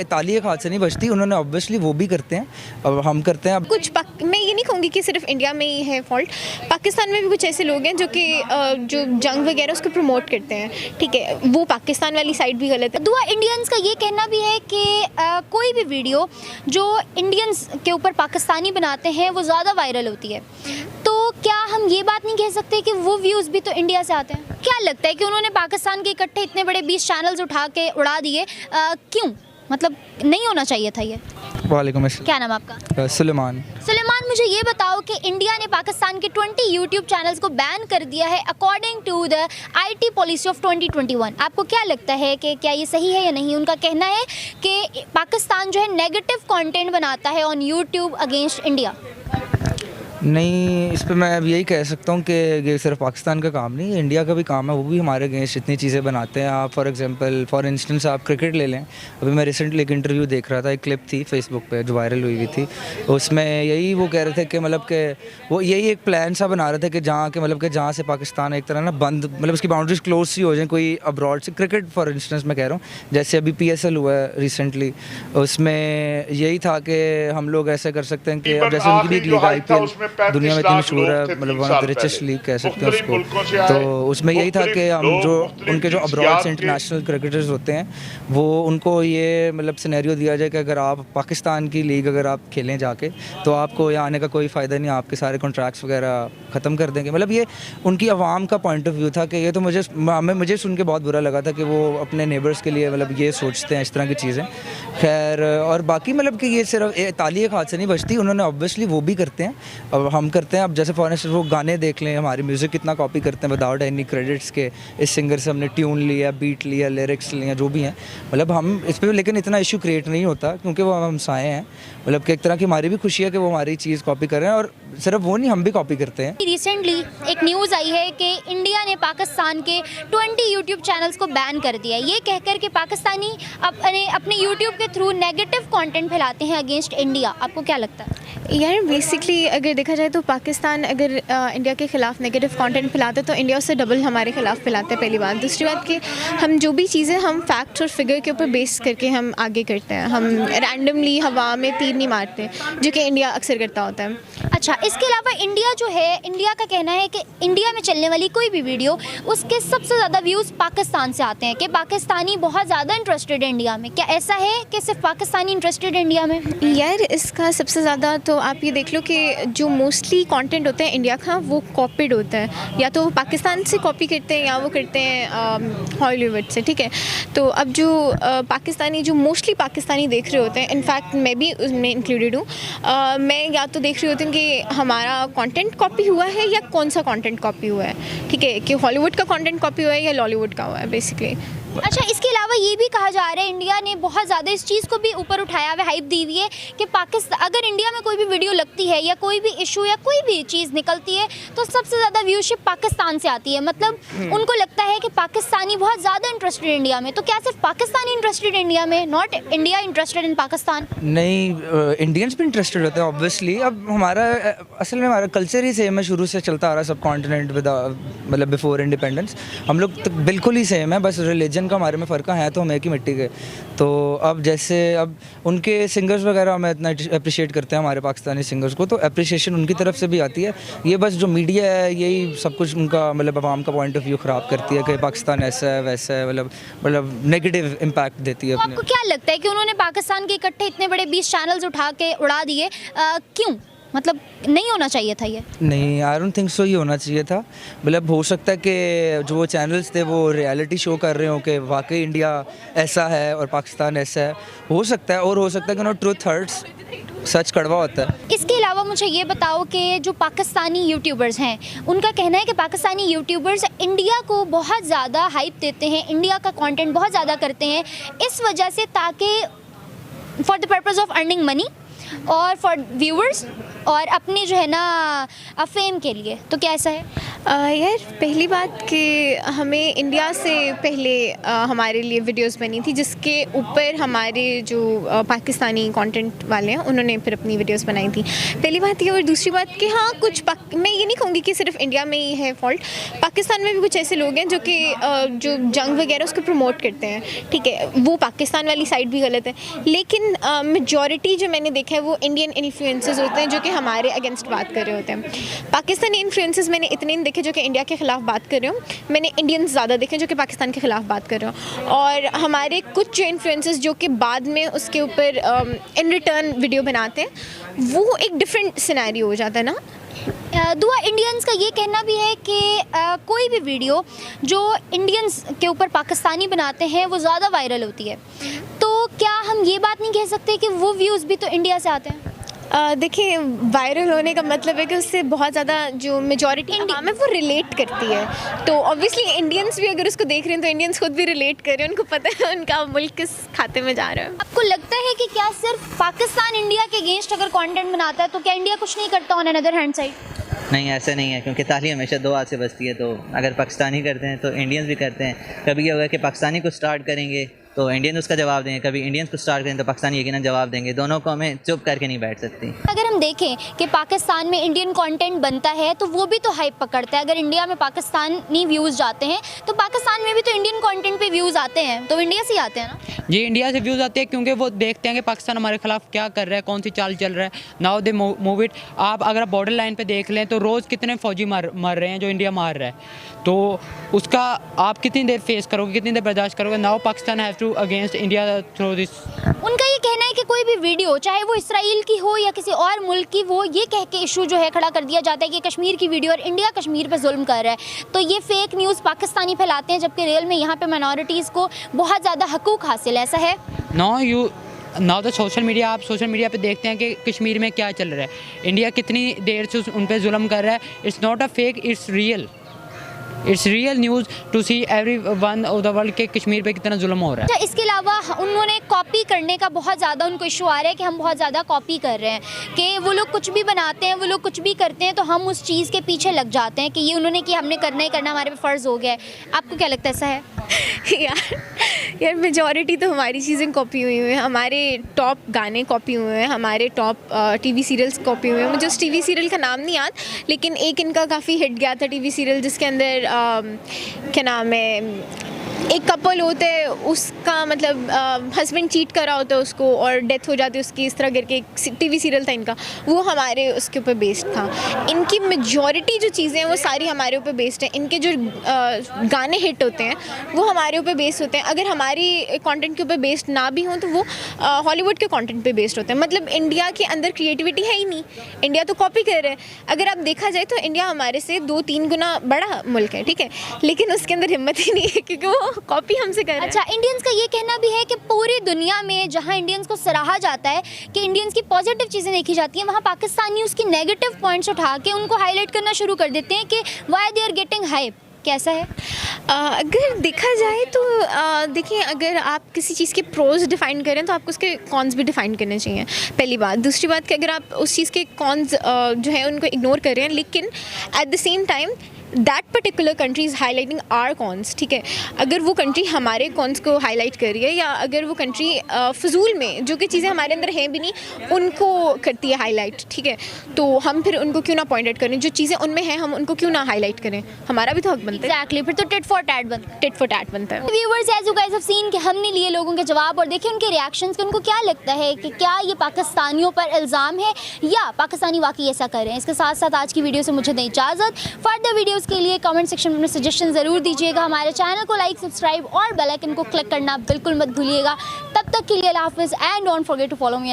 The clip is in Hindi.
ताली एक हाथ से नहीं बजती, उन्होंने ऑब्वियसली वो भी करते हैं, अब हम करते हैं। अब कुछ मैं ये नहीं कहूँगी कि सिर्फ इंडिया में ही है फॉल्ट, पाकिस्तान में भी कुछ ऐसे लोग हैं जो कि जो जंग वगैरह उसको प्रमोट करते हैं, ठीक है, वो पाकिस्तान वाली साइड भी गलत है। दुआ इंडियंस का ये कहना भी है कि कोई भी वीडियो जो इंडियंस के ऊपर पाकिस्तानी बनाते हैं वो ज़्यादा वायरल होती है, तो क्या हम ये बात नहीं कह सकते कि वो व्यूज़ भी तो इंडिया से आते हैं? क्या लगता है कि उन्होंने पाकिस्तान के इकट्ठे इतने बड़े 20 चैनल्स उठा के उड़ा दिए, क्यों? मतलब नहीं होना चाहिए था ये। वालेकुम अस्सलाम। क्या नाम आपका? सुलेमान। सुलेमान, मुझे ये बताओ कि इंडिया ने पाकिस्तान के 20 यूट्यूब चैनल्स को बैन कर दिया है according to the IT policy of 2021। आपको क्या लगता है कि क्या ये सही है या नहीं? उनका कहना है कि पाकिस्तान जो है नेगेटिव कंटेंट बनाता है ऑन यूट्यूब अगेंस्ट इंडिया। नहीं, इस पे मैं अब यही कह सकता हूँ कि ये सिर्फ पाकिस्तान का काम नहीं, इंडिया का भी काम है, वो भी हमारे अगेंस्ट इतनी चीज़ें बनाते हैं। आप फॉर इंस्टेंस आप क्रिकेट ले लें, अभी मैं रिसेंटली एक इंटरव्यू देख रहा था, एक क्लिप थी फेसबुक पे जो वायरल हुई थी, उसमें यही वो कह रहे थे कि मतलब कि वो यही एक प्लान सा बना रहे थे कि जहाँ से पाकिस्तान एक तरह ना बंद, मतलब उसकी बाउंड्रीज क्लोज सी हो जाए कोई अब्रॉड से। क्रिकेट फॉर इंस्टेंस मैं कह रहा हूँ, जैसे अभी PSL हुआ है रिसेंटली, उसमें यही था कि हम लोग ऐसे कर सकते हैं कि अब जैसे उनकी भी एक लीग IPL दुनिया में इतनी मशहूर है, मतलब one of the richest league कह सकते हैं उसको, तो उसमें यही था कि हम जो उनके जो अब्रॉड से इंटरनेशनल क्रिकेटर्स होते हैं वो उनको ये मतलब सिनेरियो दिया जाए कि अगर आप पाकिस्तान की लीग अगर आप खेलें जाके तो आपको यहाँ आने का कोई फ़ायदा नहीं, आपके सारे कॉन्ट्रैक्ट्स वगैरह ख़त्म कर देंगे। मतलब ये उनकी आवाम का पॉइंट ऑफ व्यू था कि ये तो मुझे सुन के बहुत बुरा लगा था कि वो अपने नेबर्स के लिए मतलब ये सोचते हैं इस तरह की चीज़ें। खैर, और बाकी मतलब कि ये सिर्फ ताली एक हाथ से नहीं बजती, उन्होंने ऑब्वियसली वो भी करते हैं, अब हम करते हैं। अब जैसे फॉर इंस्टेंस वो गाने देख लें, हमारी म्यूज़िक कितना कॉपी करते हैं विदाउट एनी क्रेडिट्स के, इस सिंगर से हमने ट्यून लिया, बीट लिया, लिरिक्स लिया, जो भी हैं, मतलब हम इस पर लेकिन इतना इशू क्रिएट नहीं होता क्योंकि वो हम साए हैं। मतलब कि एक तरह की हमारी भी खुशी है कि वो हमारी चीज़ कॉपी कर रहे हैं, और सिर्फ वो नहीं, हम भी कॉपी करते हैं। रिसेंटली एक न्यूज़ आई है कि इंडिया ने पाकिस्तान के 20 यूट्यूब चैनल्स को बैन कर दिया है, ये कहकर कि पाकिस्तानी अपने यूट्यूब के थ्रू नेगेटिव कंटेंट फैलाते हैं अगेंस्ट इंडिया। आपको क्या लगता है? यार बेसिकली अगर देखा जाए तो पाकिस्तान अगर इंडिया के ख़िलाफ़ नेगेटिव कंटेंट फैलाते तो इंडिया उससे डबल हमारे ख़िलाफ़ फैलाते हैं, पहली बात। दूसरी बात कि हम जो भी चीज़ें हम फैक्ट और फिगर के ऊपर बेस करके हम आगे करते हैं, हम रैंडमली हवा में तीर नहीं मारते, जो कि इंडिया अक्सर करता होता है। अच्छा, इसके अलावा इंडिया जो है, इंडिया का कहना है कि इंडिया में चलने वाली कोई भी वीडियो उसके सबसे ज़्यादा व्यूज़ पाकिस्तान से आते हैं, कि पाकिस्तानी बहुत ज़्यादा इंटरेस्टेड है इंडिया में। क्या ऐसा है कि सिर्फ पाकिस्तानी इंटरेस्टेड है इंडिया में? यार इसका सबसे ज़्यादा तो आप ये देख लो कि जो मोस्टली कंटेंट होता है इंडिया का वो कॉपीड होता है, या तो पाकिस्तान से कॉपी करते हैं या वो करते हैं हॉलीवुड से, ठीक है। तो अब जो पाकिस्तानी जो मोस्टली पाकिस्तानी देख रहे होते हैं, इनफैक्ट मैं भी उसमें इंक्लूडेड हूँ, मैं या तो देख रही होती हूँ कि हमारा कंटेंट कॉपी हुआ है या कौन सा कंटेंट कॉपी हुआ है, ठीक है, कि हॉलीवुड का कंटेंट कॉपी हुआ है या लॉलीवुड का हुआ है बेसिकली। अच्छा, इसके अलावा ये भी कहा जा रहा है, इंडिया ने बहुत ज़्यादा इस चीज़ को भी ऊपर उठाया हुआ, हाइप दी हुई है कि पाकिस्तान अगर इंडिया में कोई भी वीडियो लगती है या कोई भी इशू या कोई भी चीज़ निकलती है तो सबसे ज़्यादा व्यूशिप पाकिस्तान से आती है। मतलब उनको लगता है कि पाकिस्तानी बहुत ज़्यादा इंटरेस्टेड इंडिया में। तो क्या सिर्फ पाकिस्तानी इंटरेस्टेड इंडिया में, not India interested in Pakistan? नहीं, इंडियंस भी इंटरेस्टेड होते हैं ऑब्वियसली। अब असल में हमारा कल्चर ही सेम है, शुरू से चलता आ रहा है सब कॉन्टिनेंट मतलब बिफोर इंडिपेंडेंस हम लोग तो बिल्कुल ही सेम है, बस रिलीजन का हमारे में फ़र्क है तो हम एक ही मिट्टी के। तो अब जैसे अब उनके सिंगर्स वगैरह हमें इतना अप्रिशिएट करते हैं हमारे पाकिस्तानी सिंगर्स को, तो अप्रिशिएशन उनकी तरफ से भी आती है। ये बस जो मीडिया है यही सब कुछ उनका मतलब आवाम का पॉइंट ऑफ व्यू ख़राब करती है कि पाकिस्तान ऐसा है वैसा है, मतलब नेगेटिव इम्पैक्ट देती है। तो आपको क्या लगता है कि उन्होंने पाकिस्तान के इकट्ठे इतने बड़े 20 चैनल्स उठा के उड़ा दिए, क्यों? मतलब नहीं होना चाहिए था ये? नहीं, आई डोंट थिंक सो ये होना चाहिए था। मतलब हो सकता है कि जो वो चैनल्स थे वो रियलिटी शो कर रहे हो कि वाकई इंडिया ऐसा है और पाकिस्तान ऐसा है, हो सकता है। और हो सकता है कि ट्रुथ हर्ट्स, सच कड़वा होता है। इसके अलावा मुझे ये बताओ कि जो पाकिस्तानी यूट्यूबर्स हैं उनका कहना है कि पाकिस्तानी यूट्यूबर्स इंडिया को बहुत ज़्यादा हाइप देते हैं, इंडिया का कंटेंट बहुत ज़्यादा करते हैं इस वजह से, ताकि for the purpose of earning money और फॉर व्यूअर्स और अपने जो है ना फेम के लिए। तो क्या ऐसा है? यार पहली बात कि हमें इंडिया से पहले हमारे लिए वीडियोस बनी थी जिसके ऊपर हमारे जो पाकिस्तानी कंटेंट वाले हैं उन्होंने फिर अपनी वीडियोस बनाई थी। पहली बात ये। और दूसरी बात कि हाँ मैं ये नहीं कहूँगी कि सिर्फ इंडिया में ही है फॉल्ट, पाकिस्तान में भी कुछ ऐसे लोग हैं जो कि जो जंग वगैरह उसको प्रमोट करते हैं, ठीक है, वो पाकिस्तान वाली साइड भी गलत है। लेकिन मेजॉरिटी जो मैंने देखा है वो इंडियन इन्फ्लुएंसेस होते हैं जो कि हमारे अगेंस्ट बात कर रहे होते हैं। पाकिस्तानी इन्फ्लुएंसेस मैंने इतने नहीं देखे जो कि इंडिया के ख़िलाफ़ बात कर रहे हो, मैंने इंडियंस ज़्यादा देखे जो कि पाकिस्तान के ख़िलाफ़ बात कर रहे हो। और हमारे कुछ जो इन्फ्लुएंसेस जो कि बाद में उसके ऊपर इन रिटर्न वीडियो बनाते हैं, वो एक डिफरेंट सिनेरियो हो जाता है ना। दुआ इंडियंस का ये कहना भी है कि कोई भी वीडियो जो इंडियंस के ऊपर पाकिस्तानी बनाते हैं वो ज़्यादा वायरल होती है, तो क्या हम ये बात नहीं कह सकते कि वो व्यूज़ भी तो इंडिया से आते हैं? देखिए, वायरल होने का मतलब है कि उससे बहुत ज़्यादा जो मेजॉरिटी आवाम है वो रिलेट करती है। तो ऑब्वियसली इंडियंस भी अगर उसको देख रहे हैं तो इंडियंस खुद भी रिलेट कर रहे हैं, उनको पता है उनका मुल्क किस खाते में जा रहा है। आपको लगता है कि क्या सिर्फ पाकिस्तान इंडिया के अगेंस्ट अगर कंटेंट बनाता है तो क्या इंडिया कुछ नहीं करता ऑन अनदर हैंड साइड? नहीं, ऐसा नहीं है, क्योंकि ताली हमेशा दो हाथ से बचती है। तो अगर पाकिस्तानी करते हैं तो इंडियंस भी करते हैं। कभी ये होगा कि पाकिस्तानी को स्टार्ट करेंगे तो इंडियन उसका जवाब देंगे, कभी इंडियंस को स्टार्ट करें तो पाकिस्तानी यकीनन जवाब देंगे। दोनों को हमें चुप करके नहीं बैठ सकती। अगर हम देखें कि पाकिस्तान में इंडियन कंटेंट बनता है तो वो भी तो हाइप पकड़ता है। अगर इंडिया में पाकिस्तानी व्यूज़ जाते हैं तो पाकिस्तान में भी तो इंडियन कंटेंट पे व्यूज़ आते हैं, तो इंडिया से ही आते हैं ना। जी, इंडिया से व्यूज़ आते हैं क्योंकि वो देखते हैं कि पाकिस्तान हमारे खिलाफ क्या कर रहा है, कौन सी चाल चल रहा है। Now they move it. आप अगर बॉर्डर लाइन पे देख लें तो रोज़ कितने फौजी मर रहे हैं जो इंडिया मार रहा है, तो उसका आप कितनी देर फेस करोगे, कितनी देर बर्दाश्त करोगे। Now Pakistan have to against India through this. उनका ये कहना है कि कोई भी वीडियो चाहे वो इसराइल की हो या किसी और मुल्क की, वो ये कह के इशू जो है खड़ा कर दिया जाता है कि कश्मीर की वीडियो और इंडिया कश्मीर पे जुल्म कर रहा है, तो ये फेक न्यूज़ पाकिस्तानी फैलाते हैं, जबकि रियल में यहाँ पे माइनॉरिटीज़ को बहुत ज़्यादा हकूक़ हासिल है। ऐसा है? नाउ द सोशल मीडिया, आप सोशल मीडिया पे देखते हैं कि कश्मीर में क्या चल रहा है, इंडिया कितनी देर से उन पर जुल्म कर रहा है। It's not a fake, it's real news to see every one of the world के कश्मीर पे कितना जुल्म हो रहा है। इसके अलावा उन्होंने कॉपी करने का बहुत ज़्यादा उनको इशू आ रहा है कि हम बहुत ज़्यादा कॉपी कर रहे हैं, कि वो लोग कुछ भी बनाते हैं, वो लोग कुछ भी करते हैं तो हम उस चीज़ के पीछे लग जाते हैं कि ये उन्होंने किया, हमने करना ही करना, हमारे पे फ़र्ज़ हो गया है। आपको क्या लगता है, ऐसा है? यार मेजॉरिटी तो हमारी चीज़ें कॉपी हुई हैं, हमारे टॉप गाने कॉपी हुए हैं, हमारे टॉप टीवी सीरियल्स कॉपी हुए हैं। मुझे उस टीवी सीरियल का नाम नहीं याद, लेकिन एक इनका काफ़ी हिट गया था टीवी सीरियल जिसके अंदर क्या नाम है, एक कपल होते हैं, उसका मतलब हस्बैंड चीट कर रहा होता है उसको और डेथ हो जाती है उसकी, इस तरह करके एक टीवी सीरियल था इनका, वो हमारे उसके ऊपर बेस्ड था। इनकी मेजॉरिटी जो चीज़ें हैं वो सारी हमारे ऊपर बेस्ड हैं। इनके जो गाने हिट होते हैं वो हमारे ऊपर बेस्ड होते हैं। अगर हमारी कंटेंट के ऊपर बेस्ड ना भी हों तो वो हॉलीवुड के कंटेंट पे बेस्ड होते हैं। मतलब इंडिया के अंदर क्रिएटिविटी है ही नहीं, इंडिया तो कॉपी कर रहे हैं। अगर आप देखा जाए तो इंडिया हमारे से 2-3 गुना बड़ा मुल्क है, ठीक है, लेकिन उसके अंदर हिम्मत ही नहीं है क्योंकि वो कॉपी हमसे कर रहे हैं। अच्छा, इंडियंस का ये कहना भी है कि पूरी दुनिया में जहां इंडियंस को सराहा जाता है कि इंडियंस की पॉजिटिव चीज़ें देखी जाती हैं, वहां पाकिस्तानी उसकी नेगेटिव पॉइंट्स उठा के उनको हाईलाइट करना शुरू कर देते हैं कि why they are getting hype. कैसा है? अगर देखा जाए तो देखिए, अगर आप किसी चीज़ के प्रोज डिफ़ाइन करें तो आपको उसके कॉन्स भी डिफ़ाइन करने चाहिए, पहली बात। दूसरी बात कि अगर आप उस चीज़ के कॉन्स जो है उनको इग्नोर कर रहे हैं, लेकिन at the same time that particular country is highlighting our cons, ठीक है। अगर वो कंट्री हमारे कॉन्स को हाईलाइट कर रही है या अगर वो कंट्री फजूल में जो कि चीज़ें हमारे अंदर हैं भी नहीं उनको करती है हाईलाइट, ठीक है, तो हम फिर उनको क्यों ना पॉइंट आउट करें, जो चीज़ें उनमें हैं हम उनको क्यों ना हाईलाइट करें, हमारा भी तो हक बनता है। एग्जैक्टली, फिर तो टिट फॉर टैट बनता है। Viewers, as you guys have seen कि हमने लिए लोगों के जवाब और देखे उनके रिएक्शंस कि उनको क्या लगता है कि क्या ये पाकिस्तानियों पर इल्ज़ाम है या पाकिस्तानी वाकई ऐसा कर रहे हैं। इसके साथ साथ आज की वीडियो से मुझे दें इजाज़त। फर्दर वीडियोज़ के लिए कमेंट सेक्शन में अपने सजेशन ज़रूर दीजिएगा। हमारे चैनल को लाइक, सब्सक्राइब और बेल आइकन को क्लिक करना बिल्कुल मत भूलिएगा। तब तक के लिए अल्लाह हाफ़िज़ and don't forget to follow me.